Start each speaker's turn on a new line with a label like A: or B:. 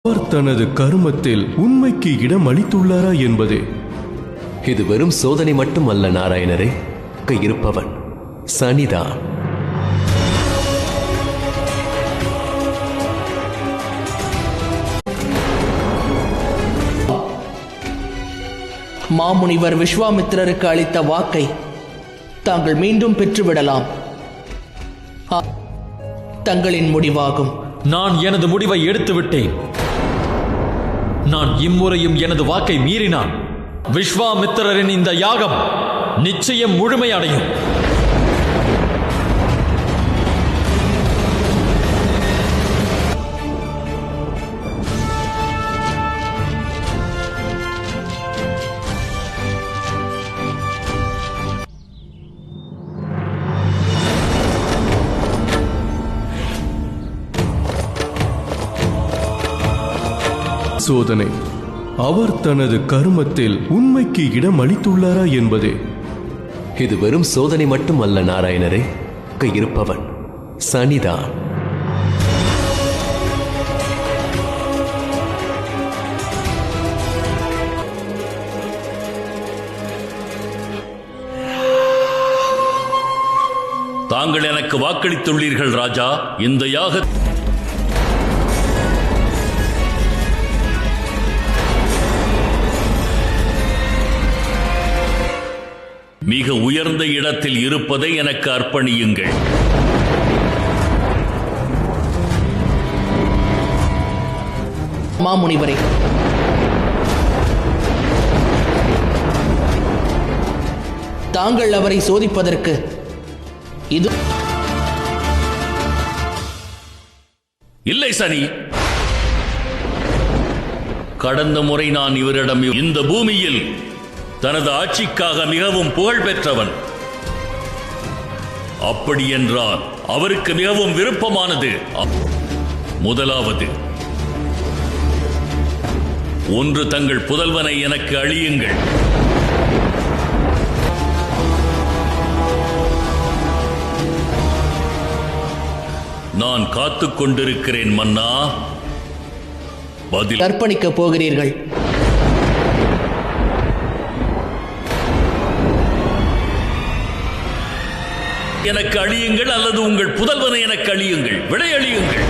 A: அவர் தனது கருமத்தில் உண்மைக்கு இடம் அளித்துள்ளாரா என்பதே.
B: இது வெறும் சோதனை மட்டுமல்ல நாராயணரே, இருப்பவன் சனிதான்.
C: மாமுனிவர் விஸ்வாமித்திரருக்கு அளித்த வாக்கை தாங்கள் மீண்டும் பெற்றுவிடலாம். தங்களின் முடிவாகும்.
D: நான் எனது முடிவை எடுத்துவிட்டேன். நான் இம்முறையும் எனது வாக்கை மீறினான். விஸ்வாமித்திரரின் இந்த யாகம் நிச்சயம் முழுமையடையும்.
A: சோதனை அவர் தனது கருமத்தில் உண்மைக்கு இடம் அளித்துள்ளாரா என்பதே.
B: இது வெறும் சோதனை மட்டுமல்ல நாராயணரே, இருப்பவன் சனிதான்.
E: தாங்கள் எனக்கு வாக்களித்துள்ளீர்கள் ராஜா. இந்த யாக மிக உயர்ந்த இடத்தில் இருப்பதை எனக்கு அர்ப்பணியுங்கள்.
C: மாமுனிவரே, தாங்கள் அவரை சோதிப்பதற்கு இது
E: இல்லை சனி. கடந்த முறை நான் இவரிடம் இந்த பூமியில் தனது ஆட்சிக்காக மிகவும் புகழ் பெற்றவன். அப்படி என்றால் அவருக்கு மிகவும் விருப்பமானது முதலாவது, ஒன்று தங்கள் புதல்வனை எனக்கு அழியுங்கள். நான் காத்துக் கொண்டிருக்கிறேன் மன்னா. பதில்
C: அர்ப்பணிக்கப் போகிறீர்கள்.
E: எனக்கு அழியுங்கள் அல்லது உங்கள் புதல்வனை எனக்கு அழியுங்கள். விடை அழியுங்கள்.